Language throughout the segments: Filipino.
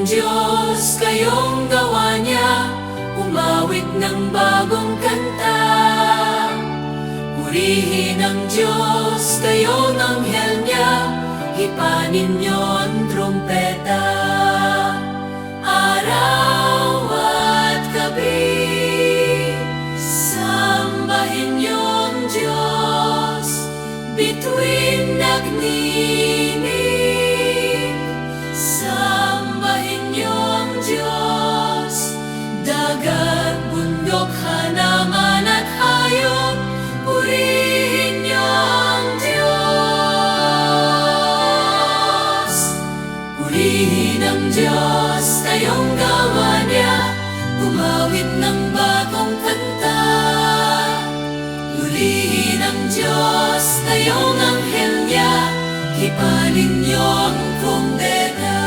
Diyos, kayong gawa niya, umawit ng bagong kanta. Purihin ang Diyos, kayong anghel niya, hipanin niyo ang trumpeta. Araw at gabi, sambahin niyo ang Diyos, bituin nagninig. Sambahin niyo ang Diyos, dagat, bundok, halaman at hayop, purihin niyo ang Diyos. Purihin ang Diyos, kayong gawa niya, gumawit ng bagong kanta. Purihin ang Diyos, kayong anghel niya, hipanin niyo ang trumpeta.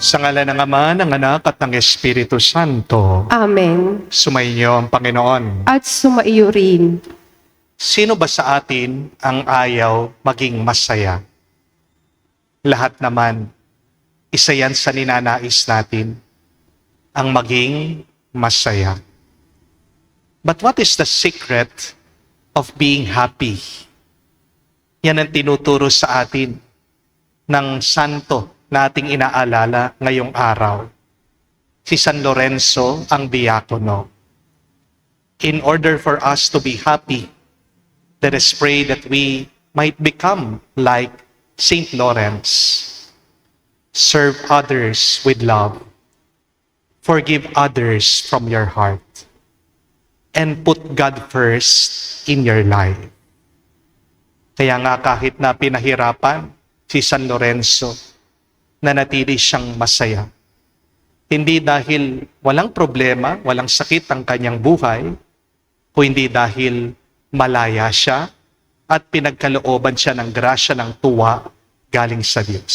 Sa ngalan ng Ama, ng Anak at ng Espiritu Santo. Amen. Sumainyo ang Panginoon. At sumaiyo rin. Sino ba sa atin ang ayaw maging masaya? Lahat naman, isa yan sa ninanais natin, ang maging masaya. But what is the secret of being happy? Yan ang tinuturo sa atin ng santo na ating inaalala ngayong araw. Si San Lorenzo ang diakono. In order for us to be happy, let us pray that we might become like Saint Lawrence. Serve others with love. Forgive others from your heart. And put God first in your life. Kaya nga kahit na pinahirapan si San Lorenzo, nanatili siyang masaya. Hindi dahil walang problema, walang sakit ang kanyang buhay, kundi dahil malaya siya at pinagkalooban siya ng grasya ng tuwa galing sa Diyos.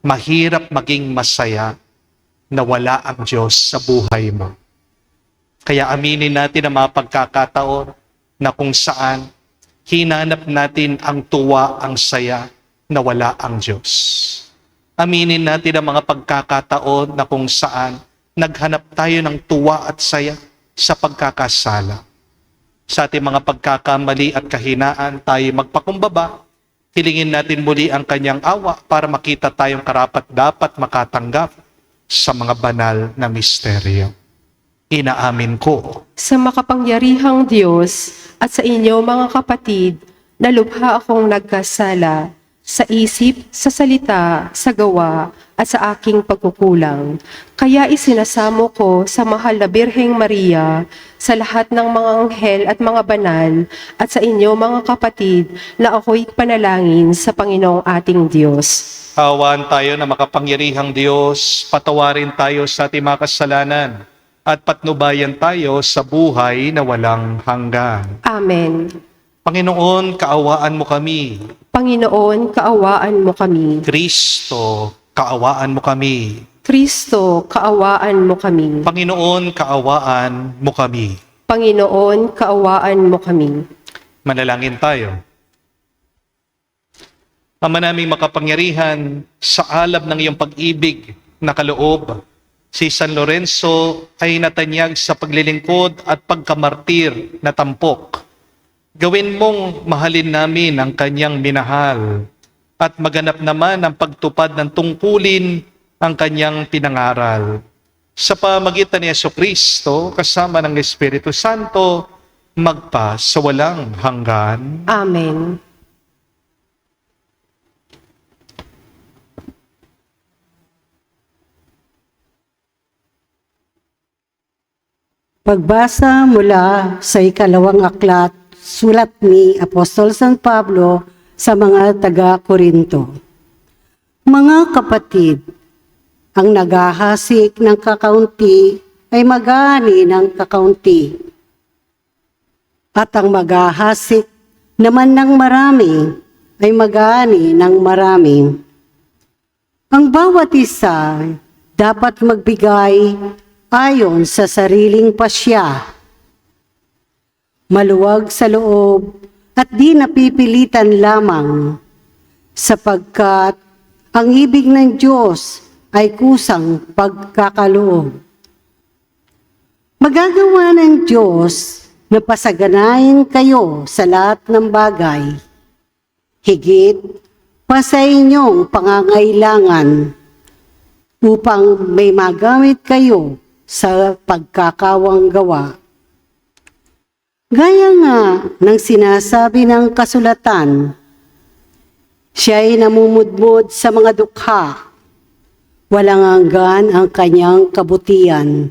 Mahirap maging masaya na wala ang Diyos sa buhay mo. Kaya aminin natin ang mga pagkakataon na kung saan hinanap natin ang tuwa, ang saya na wala ang Diyos. Aminin natin ang mga pagkakataon na kung saan naghanap tayo ng tuwa at saya sa pagkakasala. Sa ating mga pagkakamali at kahinaan, tayo magpakumbaba. Hilingin natin muli ang kanyang awa para makita tayong karapat-dapat makatanggap sa mga banal na misteryo. Inaamin ko Sa makapangyarihang Diyos at sa inyo mga kapatid, na lubha akong nagkasala sa isip, sa salita, sa gawa, at sa aking pagkukulang. Kaya isinasamo ko sa mahal na Birheng Maria, sa lahat ng mga anghel at mga banal, at sa inyo mga kapatid, na ako'y panalangin sa Panginoong ating Diyos. Awaan tayo na makapangyarihang Diyos, patawarin tayo sa ating mga kasalanan, at patnubayan tayo sa buhay na walang hanggan. Amen. Panginoon, kaawaan mo kami. Panginoon, kaawaan mo kami. Kristo, kaawaan mo kami. Kristo, kaawaan mo kami. Panginoon, kaawaan mo kami. Panginoon, kaawaan mo kami. Manalangin tayo. Ama naming makapangyarihan, sa alab ng iyong pag-ibig na kaloob, si San Lorenzo ay natanyag sa paglilingkod at pagkamartir na tampok. Gawin mong mahalin namin ang kanyang minahal at maganap naman ang pagtupad ng tungkulin ang kanyang pinangaral. Sa pamagitan ni Jesucristo, kasama ng Espiritu Santo, magpa sa walang hanggan. Amen. Pagbasa mula sa ikalawang aklat, sulat ni Apostol San Pablo sa mga taga-Korinto. Mga kapatid, ang naghahasik ng kakaunti ay mag-aani ng kakaunti. At ang maghahasik naman ng marami ay mag-aani ng marami. Ang bawat isa dapat magbigay ayon sa sariling pasya, maluwag sa loob at di napipilitan lamang, sapagkat ang ibig ng Diyos ay kusang pagkakaloob. Magagawa ng Diyos na pasaganahin kayo sa lahat ng bagay, higit pa sa inyong pangangailangan, upang may magamit kayo sa pagkakawang gawa. Gaya nga ng sinasabi ng kasulatan, siya'y namumudmod sa mga dukha, walang hanggan ang kanyang kabutihan.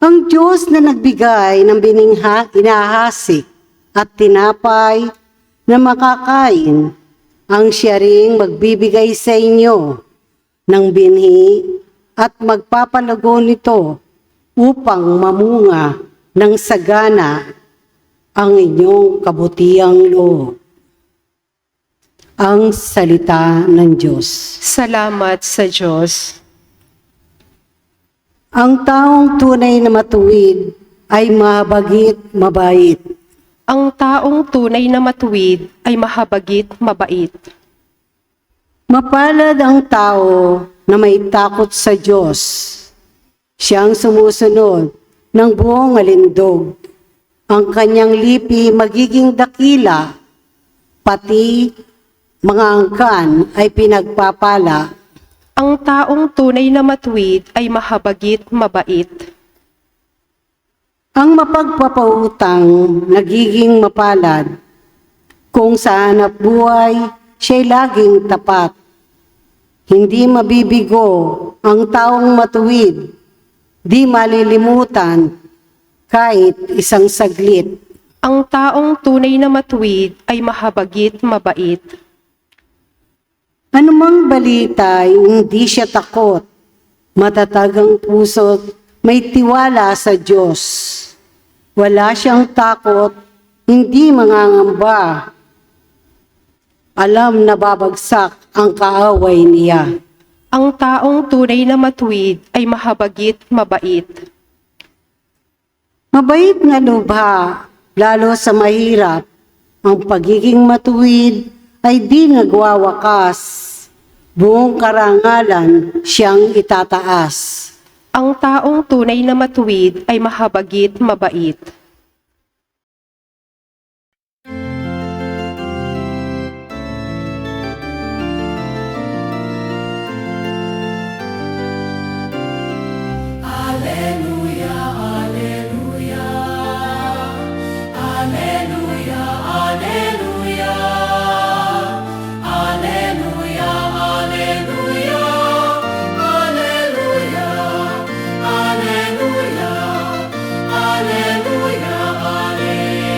Ang Diyos na nagbigay ng inahasik at tinapay na makakain, ang siya ring magbibigay sa inyo ng binhi at magpapalago nito upang mamunga ng sagana ang inyong kabutihang loob. Ang salita ng Diyos. Salamat sa Diyos. Ang taong tunay na matuwid ay mahabagit mabait. Ang taong tunay na matuwid ay mahabagit mabait. Mapalad ang tao na may takot sa Diyos. Siyang sumusunod ng buong alindog. Ang kanyang lipi magiging dakila, pati mga angkan ay pinagpapala. Ang taong tunay na matuwid ay mahabagit mabait. Ang mapagpapautang nagiging mapalad. Kung sa hanap buhay, siya'y laging tapat. Hindi mabibigo ang taong matuwid, di malilimutan kahit isang saglit. Ang taong tunay na matuwid ay mahabagit mabait. Anumang balita ay hindi siya takot. Matatag ang puso't may tiwala sa Diyos. Wala siyang takot, hindi mangangamba. Alam na babagsak ang kaaway niya. Ang taong tunay na matuwid ay mahabagit mabait. Mabait na lubha, lalo sa mahirap. Ang pagiging matuwid ay di nagwawakas. Buong karangalan siyang itataas. Ang taong tunay na matuwid ay mahabagit mabait. Alleluia, alleluia. Alleluia, alleluia. Alleluia, alleluia. Alleluia, alleluia. Alleluia, alleluia.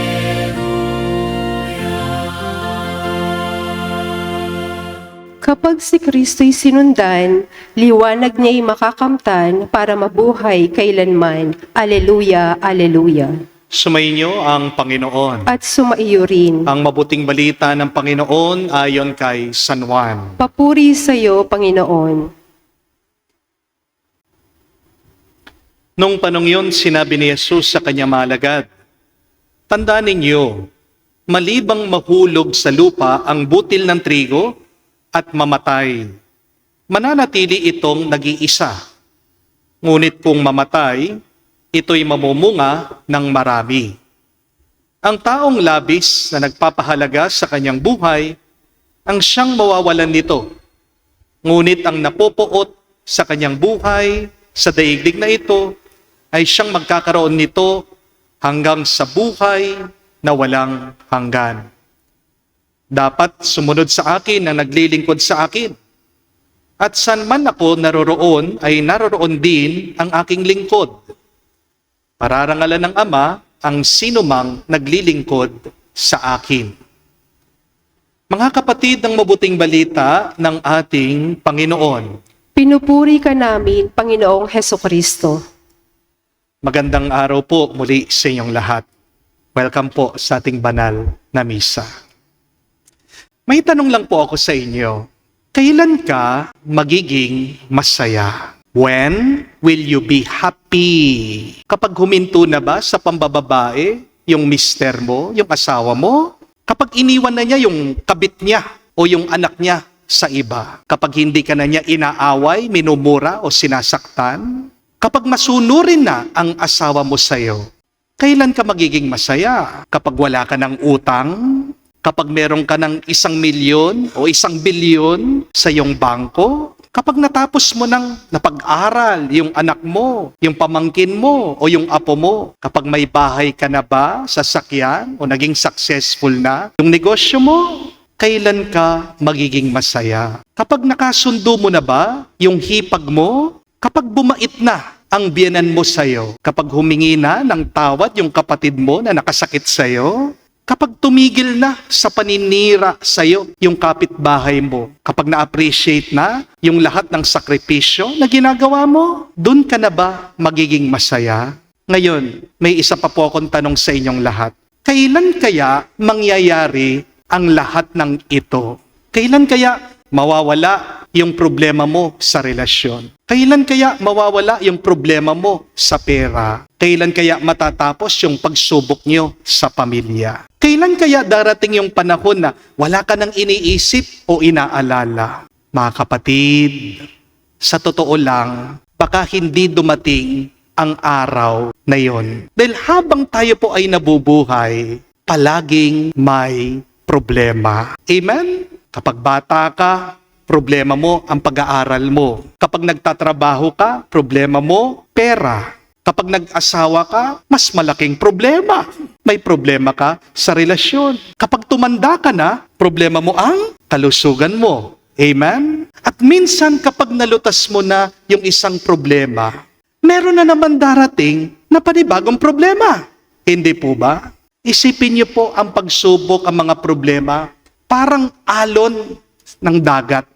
Kapag si Kristo'y sinundan, liwanag niya'y makakamtan para mabuhay kailanman. Aleluya, aleluya. Sumainyo ang Panginoon. At sumaiyo rin. Ang mabuting balita ng Panginoon ayon kay San Juan. Papuri sa iyo, Panginoon. Nung panong yun, sinabi ni Jesus sa kanyang mga alagad, tandaan ninyo, malibang mahulog sa lupa ang butil ng trigo at mamatay, mananatili itong nag-iisa. Ngunit kung mamatay, ito'y mamumunga ng marami. Ang taong labis na nagpapahalaga sa kanyang buhay, ang siyang mawawalan nito. Ngunit ang napopoot sa kanyang buhay, sa daigdig na ito, ay siyang magkakaroon nito hanggang sa buhay na walang hanggan. Dapat sumunod sa akin ang naglilingkod sa akin. At saan man ako naroroon ay naroroon din ang aking lingkod. Pararangalan ng Ama ang sinumang naglilingkod sa akin. Mga kapatid ng mabuting balita ng ating Panginoon. Pinupuri ka namin, Panginoong Hesukristo. Magandang araw po muli sa inyong lahat. Welcome po sa ating banal na misa. May tanong lang po ako sa inyo. Kailan ka magiging masaya? When will you be happy? Kapag huminto na ba sa pambababae yung mister mo, yung asawa mo, kapag iniwan na niya yung kabit niya o yung anak niya sa iba, kapag hindi ka na niya inaaway, minumura o sinasaktan, kapag masunurin na ang asawa mo sa'yo, kailan ka magiging masaya? Kapag wala ka ng utang? Kapag meron ka ng 1 milyon o 1 bilyon sa iyong bangko? Kapag natapos mo ng napag-aral yung anak mo, yung pamangkin mo o yung apo mo? Kapag may bahay ka na ba, sasakyan o naging successful na yung negosyo mo? Kailan ka magiging masaya? Kapag nakasundo mo na ba yung hipag mo? Kapag bumait na ang biyenan mo sa'yo, kapag humingi na ng tawad yung kapatid mo na nakasakit sa'yo, kapag tumigil na sa paninira sa'yo yung kapitbahay mo, kapag na-appreciate na yung lahat ng sakripisyo na ginagawa mo, dun ka na ba magiging masaya? Ngayon, may isa pa po akong tanong sa inyong lahat. Kailan kaya mangyayari ang lahat ng ito? Kailan kaya mawawala yung problema mo sa relasyon? Kailan kaya mawawala yung problema mo sa pera? Kailan kaya matatapos yung pagsubok nyo sa pamilya? Kailan kaya darating yung panahon na wala ka nang iniisip o inaalala? Mga kapatid, sa totoo lang, baka hindi dumating ang araw na yon. Dahil habang tayo po ay nabubuhay, palaging may problema. Amen? Kapag bata ka, problema mo ang pag-aaral mo. Kapag nagtatrabaho ka, problema mo, pera. Kapag nag-asawa ka, mas malaking problema. May problema ka sa relasyon. Kapag tumanda ka na, problema mo ang kalusugan mo. Amen? At minsan kapag nalutas mo na yung isang problema, meron na naman darating na panibagong problema. Hindi po ba? Isipin niyo po ang pagsubok, ang mga problema, parang alon ng dagat.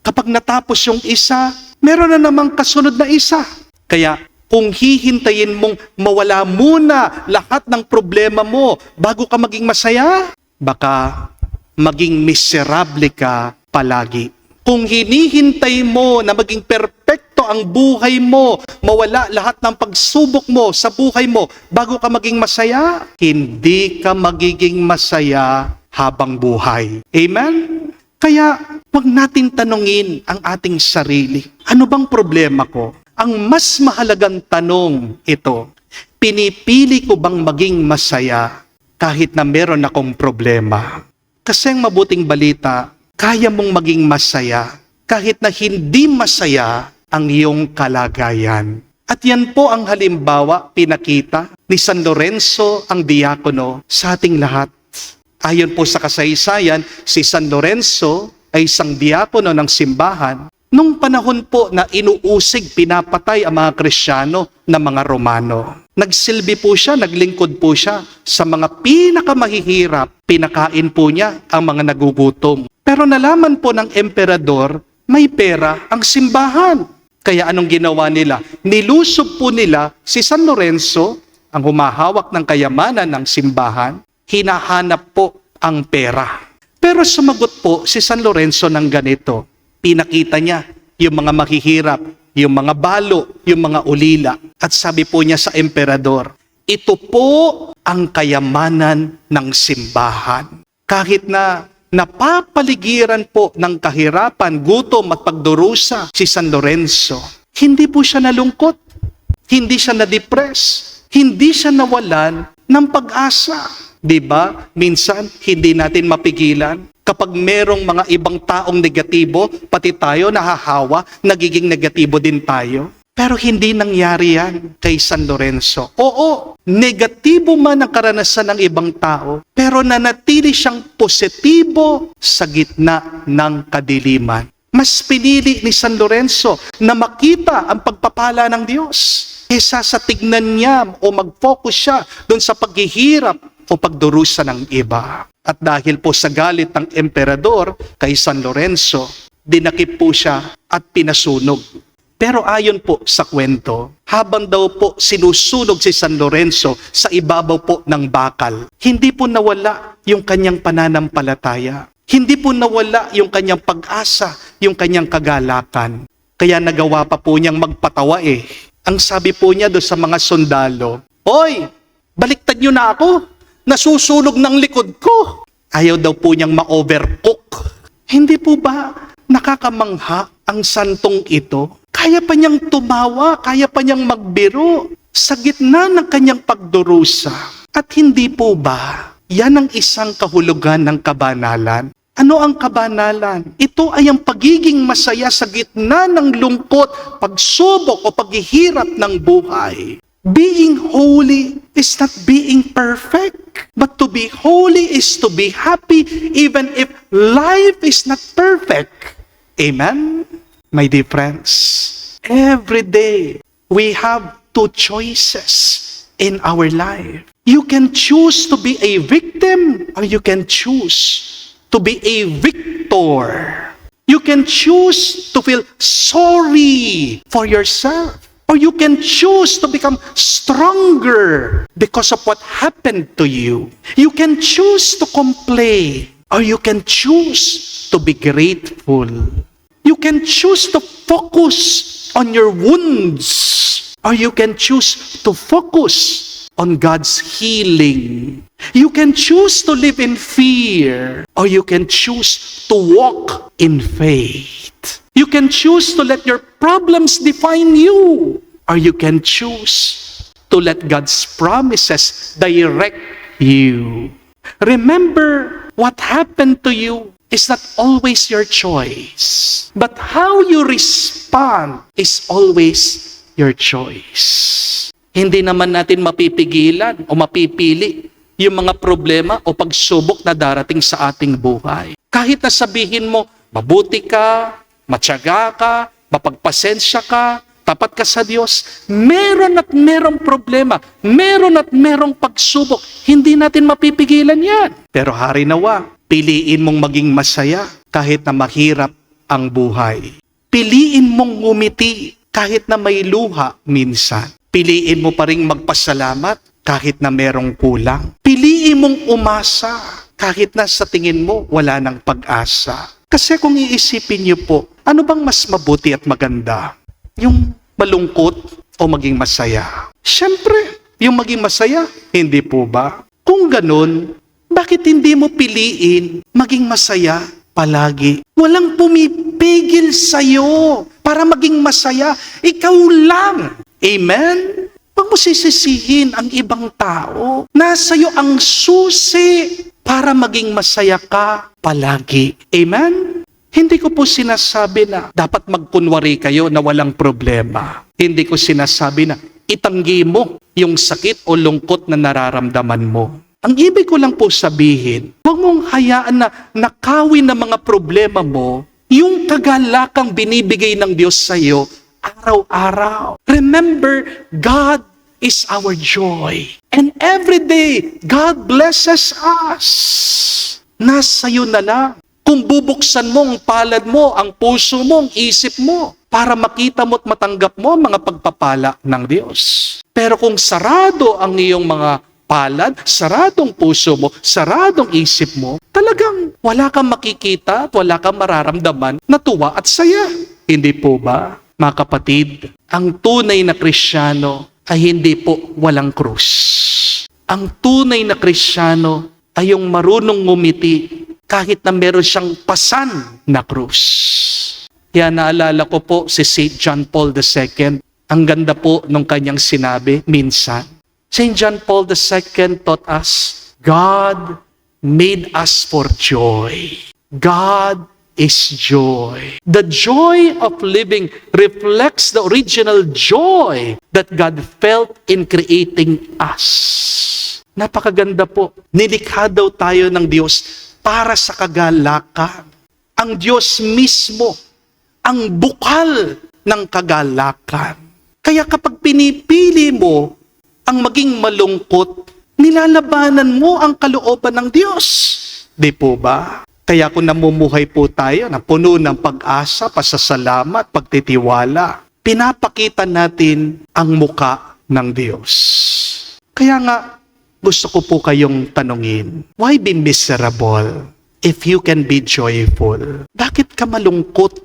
Kapag natapos yung isa, meron na namang kasunod na isa. Kaya kung hihintayin mong mawala muna lahat ng problema mo bago ka maging masaya, baka maging miserable ka palagi. Kung hinihintay mo na maging perpekto ang buhay mo, mawala lahat ng pagsubok mo sa buhay mo bago ka maging masaya, hindi ka magiging masaya habang buhay. Amen? Kaya huwag natin tanungin ang ating sarili. Ano bang problema ko? Ang mas mahalagang tanong ito, pinipili ko bang maging masaya kahit na meron akong problema? Kasi ang mabuting balita, kaya mong maging masaya kahit na hindi masaya ang iyong kalagayan. At yan po ang halimbawa pinakita ni San Lorenzo ang diakono sa ating lahat. Ayon po sa kasaysayan, si San Lorenzo ay isang diakono ng simbahan nung panahon po na inuusig, pinapatay ang mga Kristiyano na mga Romano. Nagsilbi po siya, naglingkod po siya sa mga pinakamahihirap, pinakain po niya ang mga nagugutom. Pero nalaman po ng emperador, may pera ang simbahan. Kaya anong ginawa nila? Nilusob po nila si San Lorenzo, ang humahawak ng kayamanan ng simbahan, hinahanap po ang pera. Pero sumagot po si San Lorenzo ng ganito. Pinakita niya yung mga mahihirap, yung mga balo, yung mga ulila. At sabi po niya sa emperador, ito po ang kayamanan ng simbahan. Kahit na napapaligiran po ng kahirapan, gutom at pagdurusa si San Lorenzo, hindi po siya nalungkot, hindi siya na-depress, hindi siya nawalan ng pag-asa. Diba? Minsan, hindi natin mapigilan. Kapag merong mga ibang taong negatibo, pati tayo nahahawa, nagiging negatibo din tayo. Pero hindi nangyari yan kay San Lorenzo. Oo, negatibo man ang karanasan ng ibang tao, pero nanatili siyang positibo sa gitna ng kadiliman. Mas pinili ni San Lorenzo na makita ang pagpapala ng Diyos kaysa sa tignan niya o mag-focus siya doon sa paghihirap o pagdurusa ng iba. At dahil po sa galit ng emperador kay San Lorenzo, dinakip po siya at pinasunog. Pero ayon po sa kwento, habang daw po sinusunog si San Lorenzo sa ibabaw po ng bakal, hindi po nawala yung kanyang pananampalataya. Hindi po nawala yung kanyang pag-asa, yung kanyang kagalakan. Kaya nagawa pa po niyang magpatawa eh. Ang sabi po niya doon sa mga sundalo, "Hoy, baliktad niyo na ako. Nasusunog ng likod ko. Ayaw daw po niyang ma-overcook. Hindi po ba nakakamangha ang santong ito? Kaya pa niyang tumawa, kaya pa niyang magbiro sa gitna ng kanyang pagdurusa. At hindi po ba yan ang isang kahulugan ng kabanalan? Ano ang kabanalan? Ito ay ang pagiging masaya sa gitna ng lungkot, pagsubok o paghihirap ng buhay. Being holy is not being perfect, but to be holy is to be happy even if life is not perfect. Amen? My dear friends, every day we have two choices in our life. You can choose to be a victim or you can choose to be a victor. You can choose to feel sorry for yourself. Or you can choose to become stronger because of what happened to you. You can choose to complain. Or you can choose to be grateful. You can choose to focus on your wounds. Or you can choose to focus on God's healing. You can choose to live in fear. Or you can choose to walk in faith. You can choose to let your problems define you. Or you can choose to let God's promises direct you. Remember, what happened to you is not always your choice. But how you respond is always your choice. Hindi naman natin mapipigilan o mapipili yung mga problema o pagsubok na darating sa ating buhay. Kahit na sabihin mo, mabuti ka, matyaga ka, mapagpasensya ka, tapat ka sa Diyos, meron at merong problema, meron at merong pagsubok, hindi natin mapipigilan yan. Pero hari nawa, piliin mong maging masaya kahit na mahirap ang buhay. Piliin mong ngumiti kahit na may luha minsan. Piliin mo pa rin magpasalamat kahit na merong kulang. Piliin mong umasa kahit na sa tingin mo wala ng pag-asa. Kasi kung iisipin niyo po, ano bang mas mabuti at maganda? Yung malungkot o maging masaya? Siyempre, yung maging masaya, hindi po ba? Kung ganun, bakit hindi mo piliin maging masaya palagi? Walang pumipigil sa'yo para maging masaya. Ikaw lang. Amen? Huwag mo sisisihin ang ibang tao. Nasa'yo ang susi para maging masaya ka palagi. Amen? Hindi ko po sinasabi na dapat magkunwari kayo na walang problema. Hindi ko sinasabi na itanggi mo yung sakit o lungkot na nararamdaman mo. Ang ibig ko lang po sabihin, huwag mong hayaan na nakawin ng mga problema mo yung kagalakang binibigay ng Diyos sa iyo araw-araw. Remember, God is our joy. And every day, God blesses us. Nasa iyo na lang. Kung bubuksan mo ang palad mo, ang puso mo, ang isip mo, para makita mo at matanggap mo ang mga pagpapala ng Diyos. Pero kung sarado ang iyong mga palad, saradong puso mo, saradong isip mo, talagang wala kang makikita at wala kang mararamdaman na tuwa at saya. Hindi po ba, mga kapatid, ang tunay na Kristiyano ay hindi po walang krus. Ang tunay na Kristiyano ay yung marunong ngumiti kahit na meron siyang pasan na krus. Kaya naalala ko po si St. John Paul II. Ang ganda po nung kanyang sinabi minsan. St. John Paul II taught us, God made us for joy. God is joy. The joy of living reflects the original joy that God felt in creating us. Napakaganda po. Nilikha daw tayo ng Diyos para sa kagalakan. Ang Diyos mismo ang bukal ng kagalakan. Kaya kapag pinipili mo ang maging malungkot, nilalabanan mo ang kalooban ng Diyos. Di po ba? Kaya kung namumuhay po tayo na puno ng pag-asa, pasasalamat, pagtitiwala, pinapakita natin ang muka ng Diyos. Kaya nga, gusto ko po kayong tanungin, why be miserable if you can be joyful? Bakit ka malungkot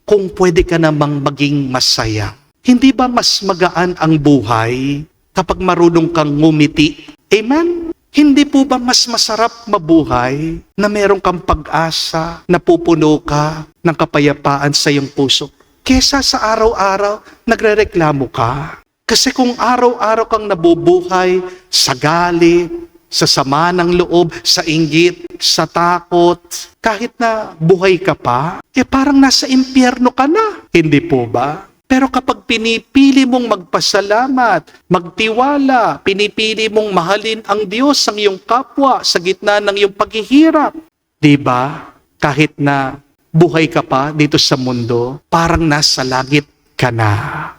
kung pwede ka namang maging masaya? Hindi ba mas magaan ang buhay kapag marunong kang ngumiti? Amen? Hindi po ba mas masarap mabuhay na meron kang pag-asa, na pupuno ka ng kapayapaan sa iyong puso, kesa sa araw-araw nagrereklamo ka? Kasi kung araw-araw kang nabubuhay sa galit, sa sama ng loob, sa inggit, sa takot, kahit na buhay ka pa, parang nasa impyerno ka na. Hindi po ba? Pero kapag pinipili mong magpasalamat, magtiwala, pinipili mong mahalin ang Diyos, ang iyong kapwa sa gitna ng iyong paghihirap, di ba? Kahit na buhay ka pa dito sa mundo, parang nasa langit ka na.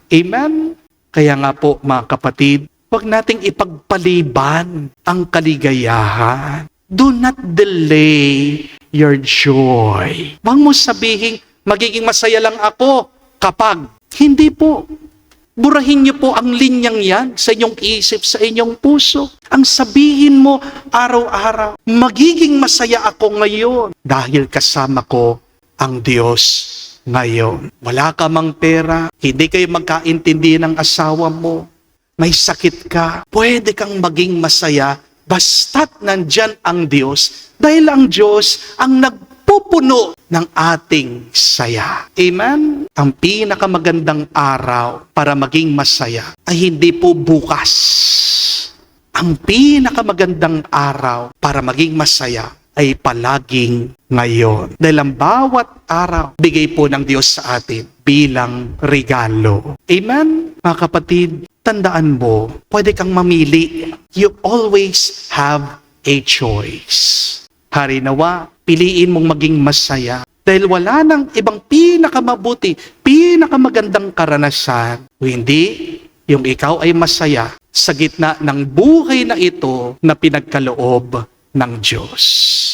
Amen? Kaya nga po mga kapatid, huwag nating ipagpaliban ang kaligayahan. Do not delay your joy. Huwag mo sabihin, magiging masaya lang ako kapag. Hindi po. Burahin niyo po ang linyang yan sa inyong isip, sa inyong puso. Ang sabihin mo araw-araw, magiging masaya ako ngayon dahil kasama ko ang Diyos ngayon. Wala ka mang pera, hindi kayo magkaintindi ng asawa mo, may sakit ka, pwede kang maging masaya basta't nandyan ang Diyos dahil ang Diyos ang nagpupuno ng ating saya. Amen? Ang pinakamagandang araw para maging masaya ay hindi po bukas. Ang pinakamagandang araw para maging masaya ay palaging ngayon. Dahil ang bawat araw, bigay po ng Diyos sa atin bilang regalo. Amen? Mga kapatid, tandaan mo, pwede kang mamili. You always have a choice. Hari nawa, piliin mong maging masaya. Dahil wala nang ibang pinakamabuti, pinakamagandang karanasan, hindi yung ikaw ay masaya sa gitna ng buhay na ito na pinagkaloob ng Diyos.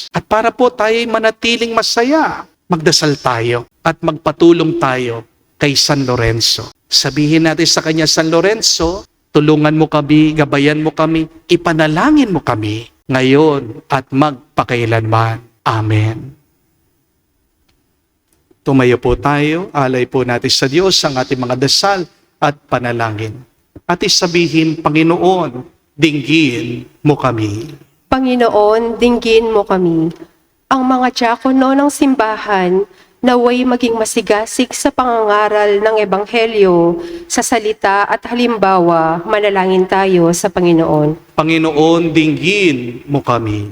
At para po tayo'y manatiling masaya, magdasal tayo at magpatulong tayo kay San Lorenzo. Sabihin natin sa kanya, San Lorenzo, tulungan mo kami, gabayan mo kami, ipanalangin mo kami ngayon at magpakailanman. Amen. Tumayo po tayo, alay po natin sa Diyos ang ating mga dasal at panalangin. At isabihin, Panginoon, dinggin mo kami. Panginoon, dinggin mo kami. Ang mga diakono ng simbahan naway maging masigasig sa pangangaral ng Ebanghelyo, sa salita at halimbawa, manalangin tayo sa Panginoon. Panginoon, dinggin mo kami.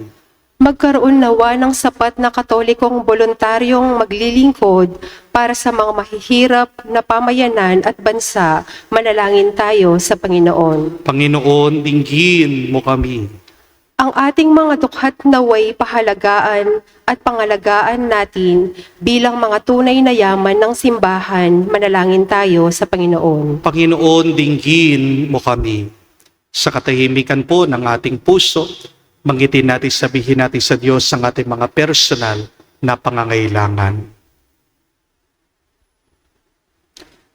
Magkaroon nawa ng sapat na katolikong voluntaryong maglilingkod para sa mga mahihirap na pamayanan at bansa, manalangin tayo sa Panginoon. Panginoon, dinggin mo kami. Ang ating mga dukhat naway pahalagaan at pangalagaan natin bilang mga tunay na yaman ng simbahan, manalangin tayo sa Panginoon. Panginoon, dinggin mo kami. Sa katahimikan po ng ating puso, manggitin natin, sabihin natin sa Diyos ang ating mga personal na pangangailangan.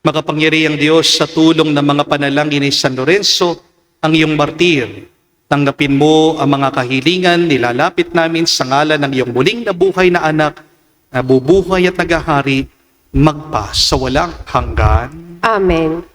Makapangyarihang Diyos, sa tulong ng mga panalangin ni San Lorenzo, ang iyong martir, tanggapin mo ang mga kahilingan, nilalapit namin sa ngalan ng iyong muling nabuhay na anak, na bubuhay at nagahari, magpa sa walang hanggan. Amen.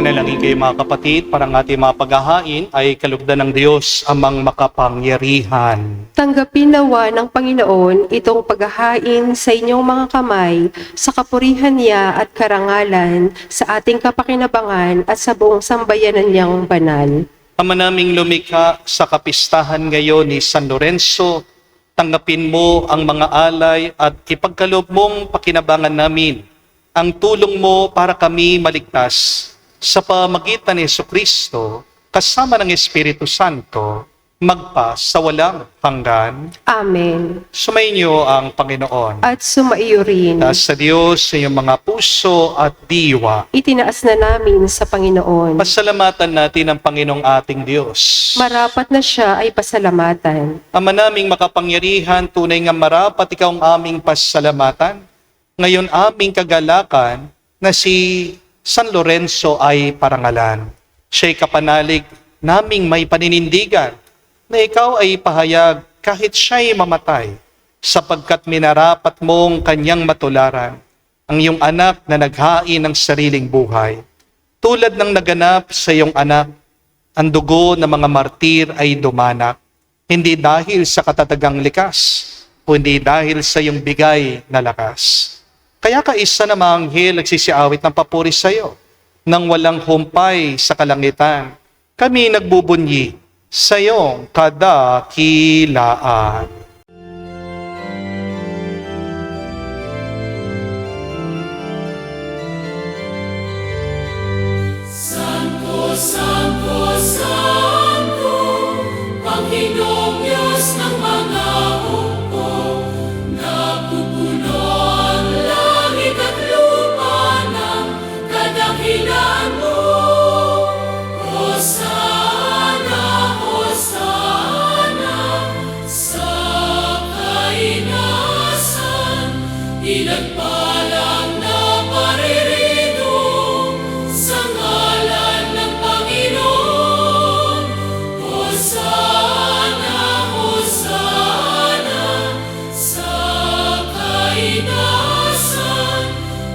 Manalangin kayo mga kapatid, para ang ating mga paghahain ay kalugdan ng Diyos amang makapangyarihan. Tanggapin nawa ng Panginoon itong paghahain sa inyong mga kamay sa kapurihan niya at karangalan sa ating kapakinabangan at sa buong sambayanan niyang banal. Ama naming lumikha sa kapistahan ngayon ni San Lorenzo, tanggapin mo ang mga alay at ipagkaloob mong pakinabangan namin ang tulong mo para kami maligtas sa pamagitan ni Jesucristo kasama ng Espiritu Santo magpa sa walang hanggan. Amen. Sumainyo ang Panginoon. At sumaiyo rin. Taas sa Diyos sa iyong mga puso at diwa. Itinaas na namin sa Panginoon. Pasalamatan natin ang Panginoong ating Diyos. Marapat na siya ay pasalamatan. Ama naming makapangyarihan, tunay nga marapat ikaw ang aming pasalamatan. Ngayon aming kagalakan na si San Lorenzo ay parangalan. Siya'y kapanalig naming may paninindigan na ikaw ay pahayag kahit siya'y mamatay, sapagkat minarapat mong kanyang matularan ang iyong anak na naghain ng sariling buhay. Tulad ng naganap sa iyong anak, ang dugo ng mga martir ay dumanak, hindi dahil sa katatagang likas, kundi dahil sa iyong bigay na lakas. Kaya kaisa na mga anghel nagsisiawit ng papuri sa iyo, nang walang humpay sa kalangitan, kami nagbubunyi sa iyong kadakilaan. Santo, Santo, Santo, Panginoong Diyos ng mga hukbo, napupuno ang langit at lupa ng kadakilan mo. Hosana, Hosana, sa kainasan, pinagpalang na paririto sa ngalan ng Panginoon. Hosana, Hosana, sa kainasan.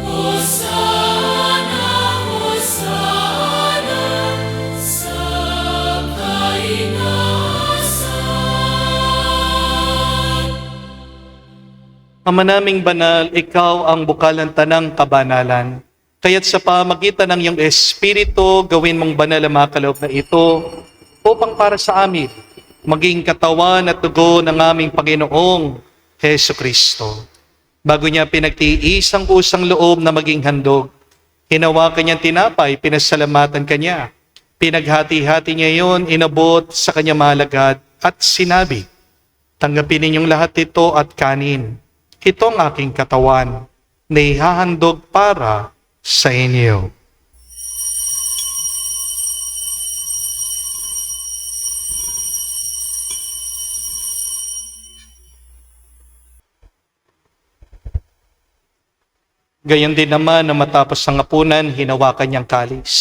Hosana, Hosana, sa kainasan. Ama naming banal, ikaw ang bukal ng tanang kabanalan. Kaya't sa pamagitan ng iyong Espiritu, gawin mong banal ang mga kaloob na ito upang para sa amin, maging katawan at dugo ng aming Panginoong Jesucristo. Bago niya pinagtiis ang kusang loob na maging handog, hinawakan niyang tinapay, pinasalamatan kanya. Pinaghati-hati niya yon, inabot sa kanyang malagad at sinabi, tanggapin ninyong lahat ito at kanin. Ito ang aking katawan na ihahandog para sa inyo. Gayon din naman na matapos ang hapunan, hinawakan niyang kalis.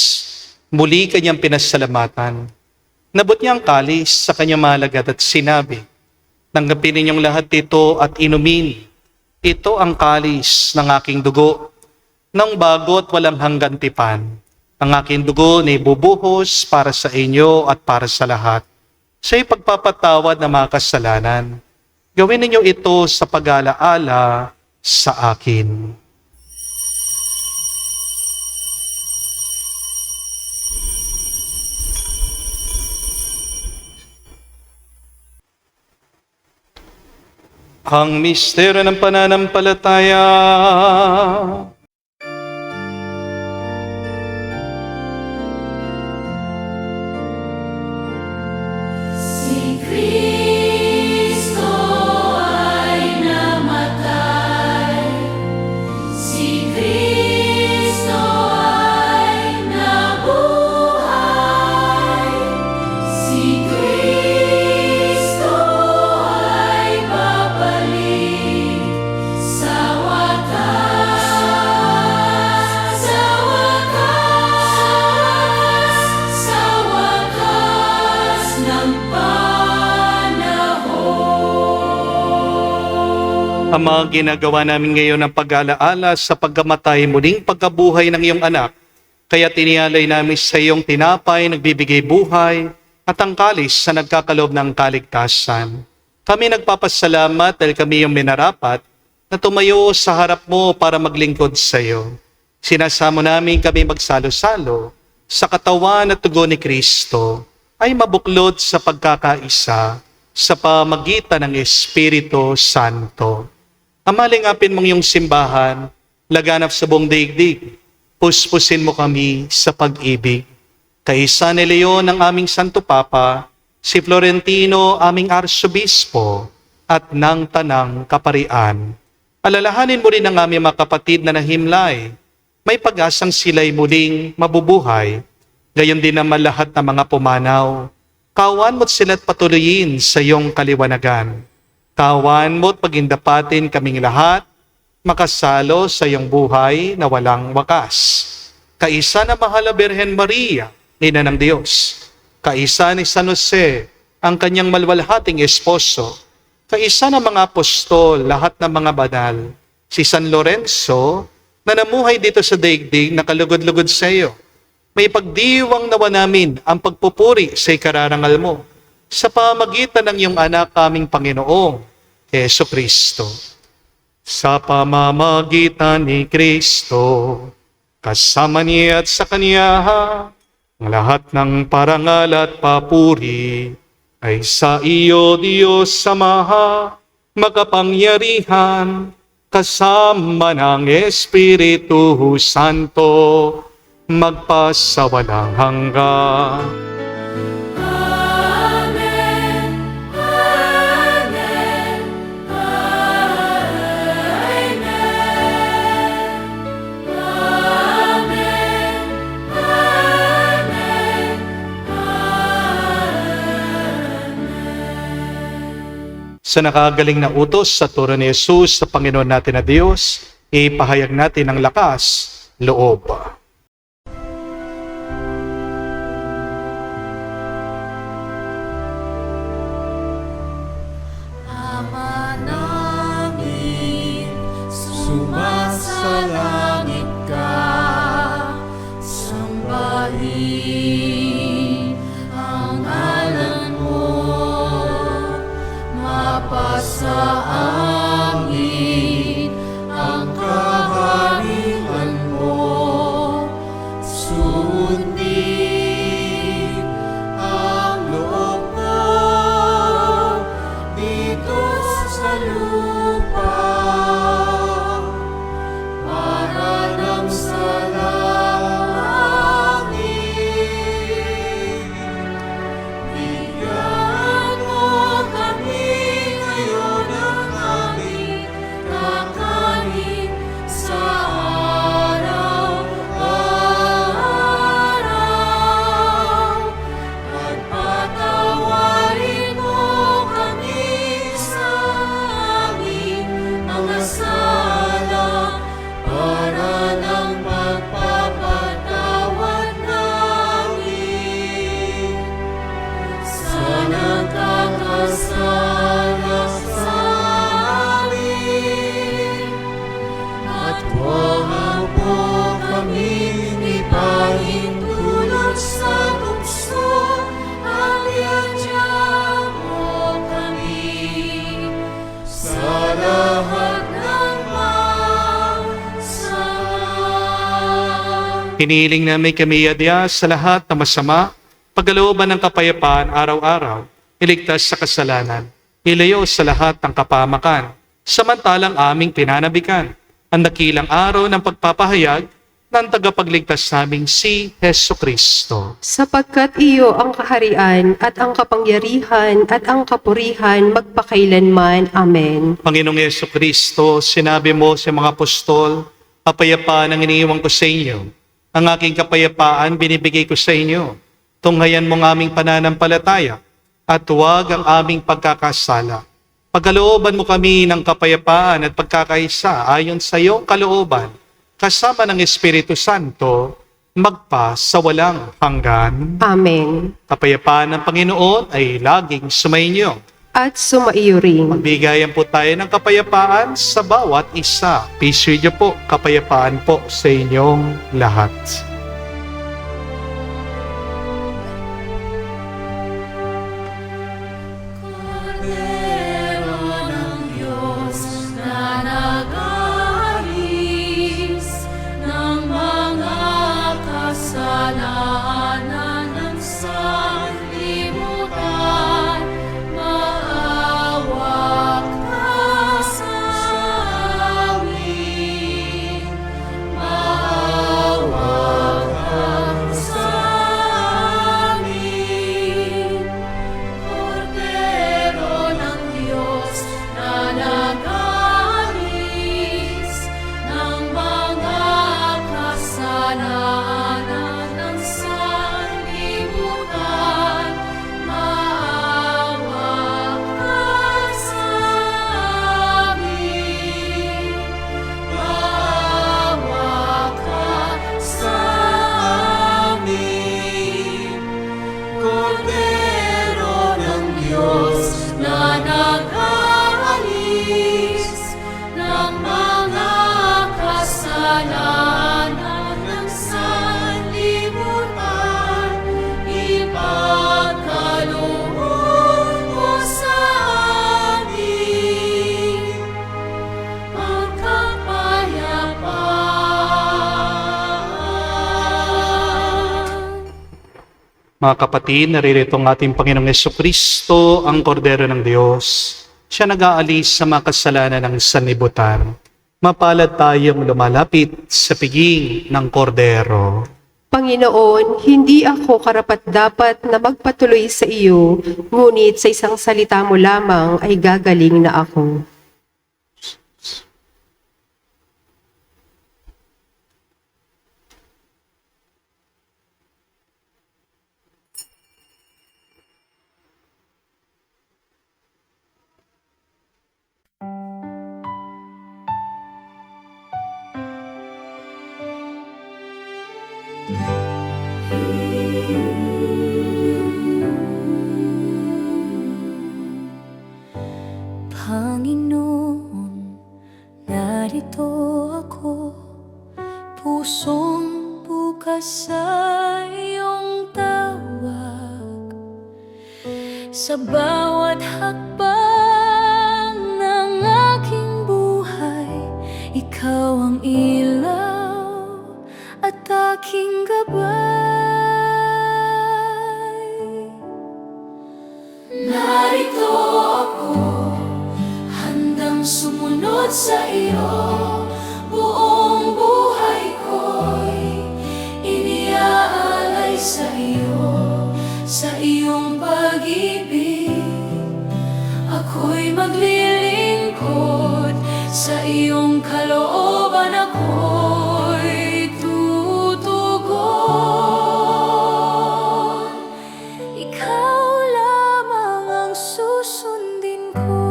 Muli kanyang pinasalamatan. Nabot niya ang kalis sa kanyang malagad at sinabi, tanggapin ninyong lahat ito at inumin. Ito ang kalis ng aking dugo, ng bago't walang hanggan tipan. Ang aking dugo na ibubuhos para sa inyo at para sa lahat. Sa ipagpapatawad ng mga kasalanan. Gawin ninyo ito sa pag-alaala sa akin. Ang misteryo ng pananampalataya. Si Kristo ay namatay, si Kristo ay nabuhay, si Kristo ay babalik sa wakas, sa wakas ng panahon. Ang mga ginagawa namin ngayon ng pag-alaala sa pagkamatay muling pagkabuhay ng iyong anak, Kaya tinialay namin sa iyong tinapay, nagbibigay buhay, at ang kalis na nagkakaloob ng kaligtasan. Kami nagpapasalamat dahil kami yung minarapat na tumayo sa harap mo para maglingkod sa iyo. Sinasamo namin kami magsalo-salo sa katawan at tugo ni Kristo ay mabuklod sa pagkakaisa sa pamagitan ng Espiritu Santo. Amalingapin mong iyong simbahan, laganap sa buong daigdig. Puspusin mo kami sa pag-ibig. Kaisa ni Leon ang aming Santo Papa, si Florentino aming Arsobispo, at ng Tanang Kaparian. Alalahanin mo rin ang aming mga kapatid na nahimlay. May pag-asang sila'y muling mabubuhay. Gayon din naman lahat ng mga pumanaw. Kawan mo't sila't patuloyin sa iyong kaliwanagan. Kawan mo't pagindapatin kaming lahat, makasalo sa iyong buhay na walang wakas. Kaisa na mahal na Birhen Maria, Ina ng Diyos. Kaisa ni San Jose, ang kanyang malwalhating esposo. Kaisa ng mga apostol, lahat ng mga banal. Si San Lorenzo, na namuhay dito sa daigdig na kalugod-lugod sa iyo. May pagdiwang nawa namin ang pagpupuri sa ikararangal mo sa pamagitan ng iyong anak kaming Panginoong Heso Kristo. Sa pamamagitan ni Kristo, kasama niya at sa Kanya, ang lahat ng parangal at papuri ay sa iyo, Diyos Amaha, makapangyarihan, kasama ng Espiritu Santo, magpasawalang hanggan. Amen, Amen, Amen, Amen, Amen. Sa nakagaling na utos sa turo ni Jesus sa Panginoon natin na Diyos, ipahayag natin ang lakas, loob. Ama namin, sumasalangit ka, sambahin ang ngalan mo, mapasa amin ang kaharian mo, sundin ang loob mo dito sa lupa para lang sa langit. Bigyan mo kami ngayon ng aming kakanin sa araw-araw at patawarin mo kami sa aming mga sala para ng pagpapatawad namin sa nagkakasala sa amin. At huwag mo kaming ipahintulot sa tukso, at iadya mo kami sa lahat ng masama. Hinihiling namin kami adya sa lahat na masama, pagkalooban ng kapayapaan araw-araw, iligtas sa kasalanan, ilayo sa lahat ng kapamakan, samantalang aming pinanabikan ang dakilang araw ng pagpapahayag ng tagapagligtas naming si Heso Kristo. Sapagkat iyo ang kaharian at ang kapangyarihan at ang kapurihan magpakailanman. Amen. Panginoong Heso Kristo, sinabi mo sa mga apostol, kapayapaan ang iniiwan ko sa inyo. Ang aking kapayapaan binibigay ko sa inyo. Tunghayan mo ang aming pananampalataya at huwag ang aming pagkakasala. Pagkalooban mo kami ng kapayapaan at pagkakaisa ayon sa iyong kalooban, kasama ng Espiritu Santo, magpa sa walang hanggan. Amen. Kapayapaan ng Panginoon ay laging sumainyo. At sumaiyo rin. Magbigayan po tayo ng kapayapaan sa bawat isa. Peace with you po, kapayapaan po sa inyong lahat. Mga kapatid, naririto ang ating Panginoong Jesucristo, ang kordero ng Diyos. Siya nag-aalis sa mga kasalanan ng sanlibutan. Mapalad tayong lumalapit sa piging ng kordero. Panginoon, hindi ako karapat-dapat na magpatuloy sa iyo, ngunit sa isang salita mo lamang ay gagaling na ako. Panginoon, narito ako, pusong bukas sa iyong tawag. Sa bawat hakbang ng aking buhay, ikaw ang ilaw at aking gabay. Narito ako, handang sumunod sa iyo. Buong buhay ko'y iniaalay sa iyo. Sa iyong pag-ibig, ako'y maglilingkod. Sa iyong kalooban ako'y tutugon. Ikaw lamang ang susundin ko.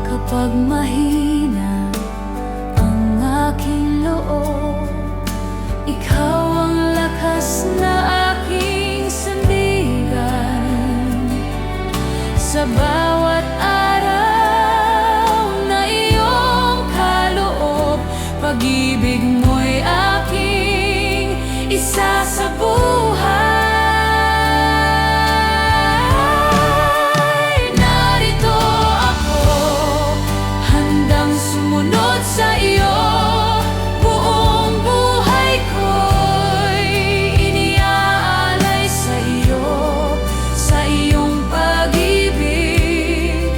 Kapag mahina ang aking loob, ikaw ang lakas na aking sandigan. Sa bawat araw na iyong kaloob, pag-ibig mo'y aking isasabuhay. Narito ako, handang sumunod sa iyo. Buong buhay ko'y iniaalay sa iyo. Sa iyong pag-ibig,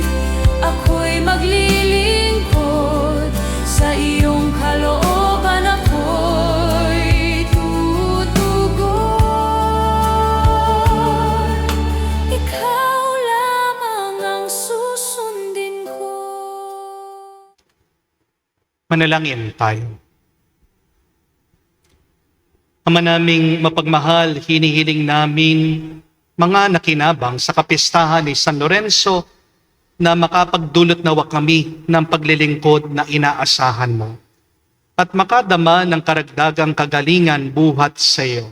ako'y maglilingkod. Sa iyong kalooban ako'y tutugon. Ikaw lamang ang susundin ko. Manalangin tayo. Ama naming mapagmahal, hinihiling namin mga nakinabang sa kapistahan ni San Lorenzo na makapagdulot nawa kami ng paglilingkod na inaasahan mo at makadama ng karagdagang kagalingan buhat sa iyo.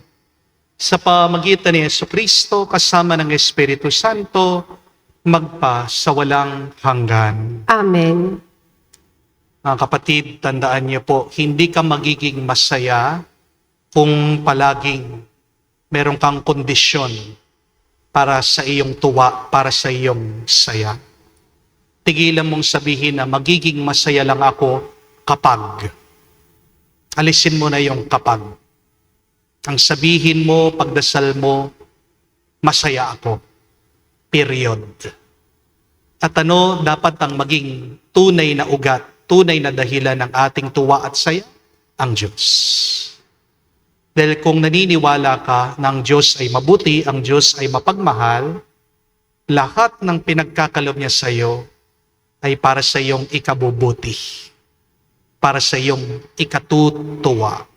Sa pamagitan ni Jesucristo kasama ng Espiritu Santo, magpa sa walang hanggan. Amen. Mga kapatid, tandaan niyo po, hindi ka magiging masaya kung palaging meron kang kondisyon para sa iyong tuwa, para sa iyong saya. Tigilan mong sabihin na magiging masaya lang ako kapag. Alisin mo na yung kapag. Ang sabihin mo, pagdasal mo, masaya ako. Period. At ano dapat ang maging tunay na ugat, tunay na dahilan ng ating tuwa at saya? Ang Diyos. Dahil kung naniniwala ka na ang Diyos ay mabuti, ang Diyos ay mapagmahal, lahat ng pinagkakalob niya sa iyo ay para sa iyong ikabubuti, para sa iyong ikatutuwa.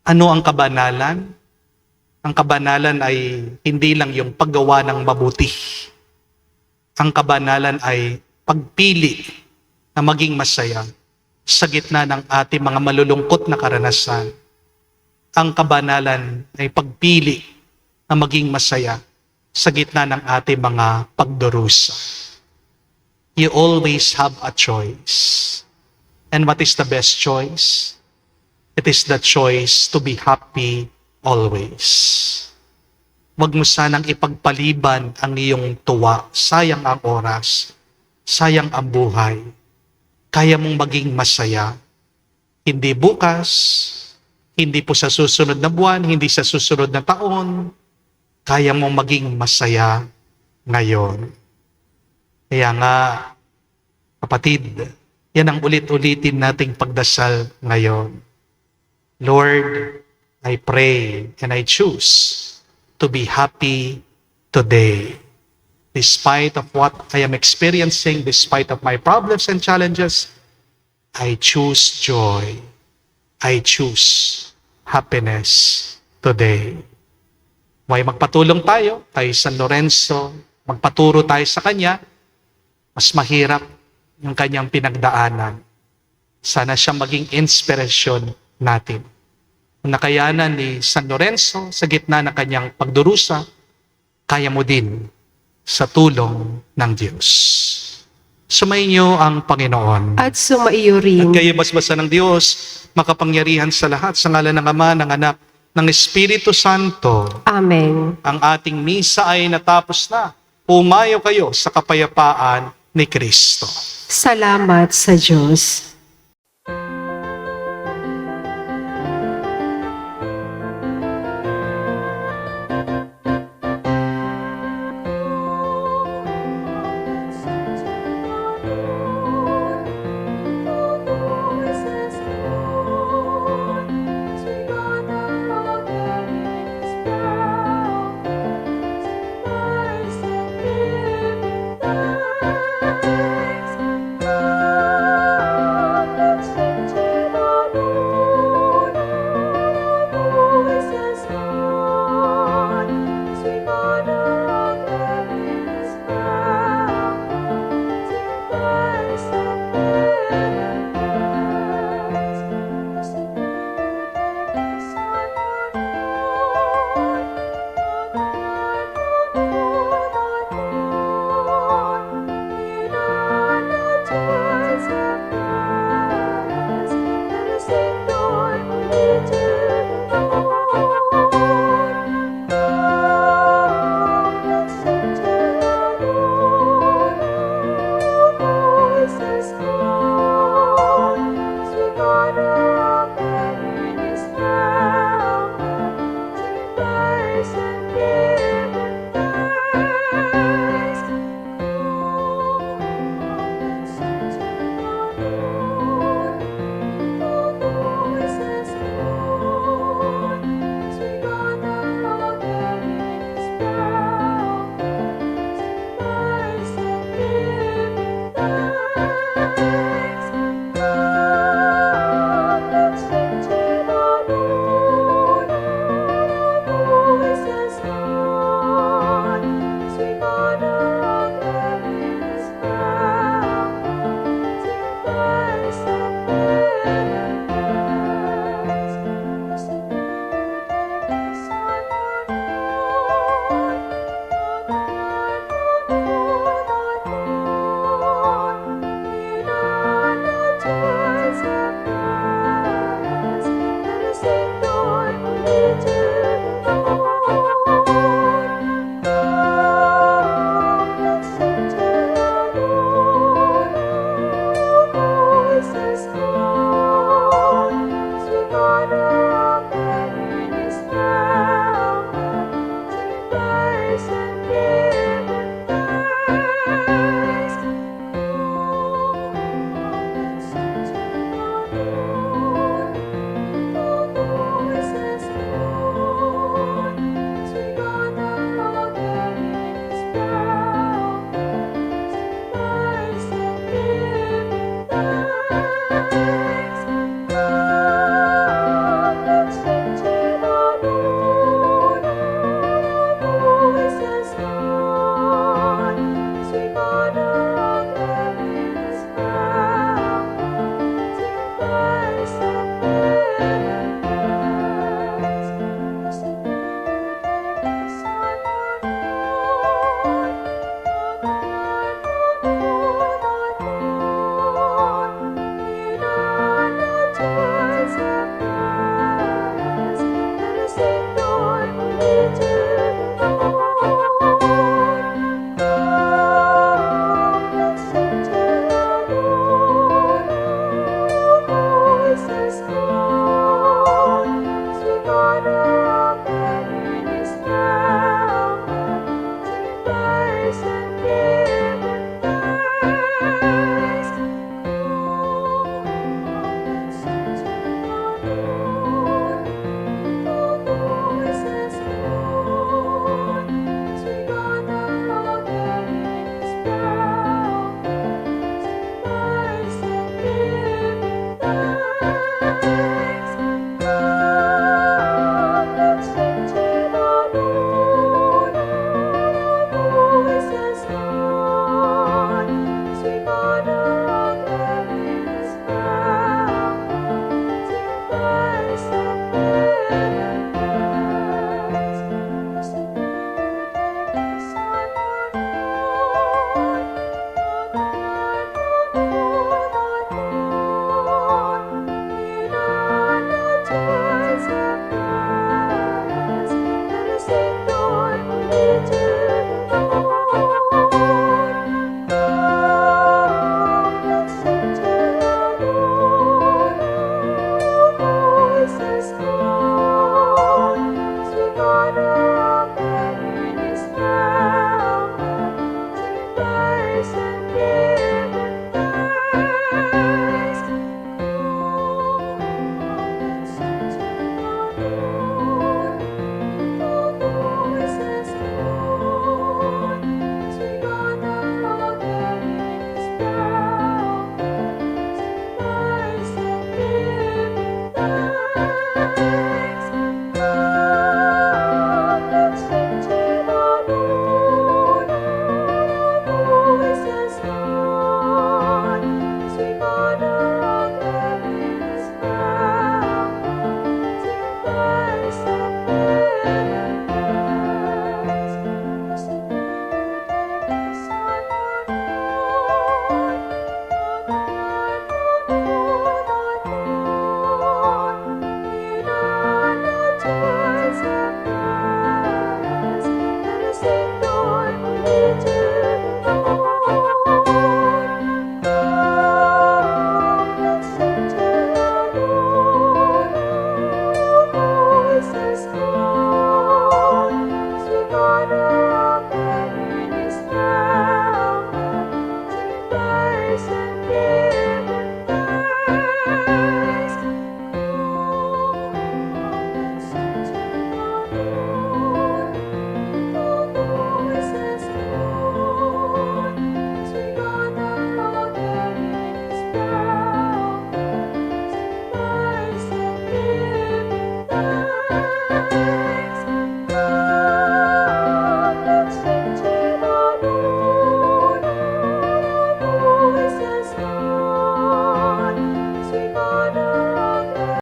Ano ang kabanalan? Ang kabanalan ay hindi lang yung paggawa ng mabuti. Ang kabanalan ay pagpili na maging masaya sa gitna ng ating mga malulungkot na karanasan. Ang kabanalan ay pagpili na maging masaya sa gitna ng ating mga pagdurusa. You always have a choice. And what is the best choice? It is the choice to be happy always. Huwag mo sanang ipagpaliban ang iyong tuwa. Sayang ang oras. Sayang ang buhay. kaya mong maging masaya. Hindi bukas, hindi po sa susunod na buwan, hindi sa susunod na taon, kaya mong maging masaya ngayon. Kaya nga, kapatid, yan ang ulit-ulitin nating pagdasal ngayon. Lord, I pray and I choose to be happy today. Despite of what I am experiencing, despite of my problems and challenges, I choose joy. I choose happiness today. May magpatulong tayo kay San Lorenzo, magpaturo tayo sa kanya, mas mahirap yung kanyang pinagdaanan. Sana siya maging inspirasyon natin. Kung nakayanan ni San Lorenzo sa gitna ng kanyang pagdurusa, kaya mo din sa tulong ng Diyos. Sumainyo ang Panginoon. At sumaiyo rin. At kayo basbasa ng Diyos, makapangyarihan sa lahat, sa ngalan ng Ama, ng Anak, ng Espiritu Santo. Amen. Ang ating misa ay natapos na. Pumayo kayo sa kapayapaan ni Kristo. Salamat sa Diyos. Panginoon.